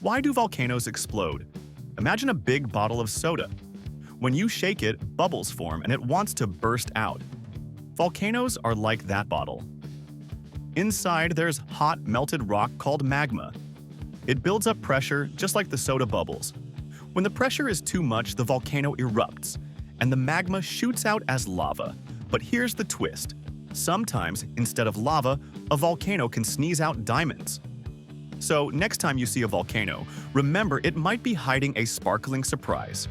Why do volcanoes explode? Imagine a big bottle of soda. When you shake it, bubbles form and it wants to burst out. Volcanoes are like that bottle. Inside, there's hot, melted rock called magma. It builds up pressure just like the soda bubbles. When the pressure is too much, the volcano erupts, and the magma shoots out as lava. But here's the twist. Sometimes, instead of lava, a volcano can sneeze out diamonds. So next time you see a volcano, remember it might be hiding a sparkling surprise.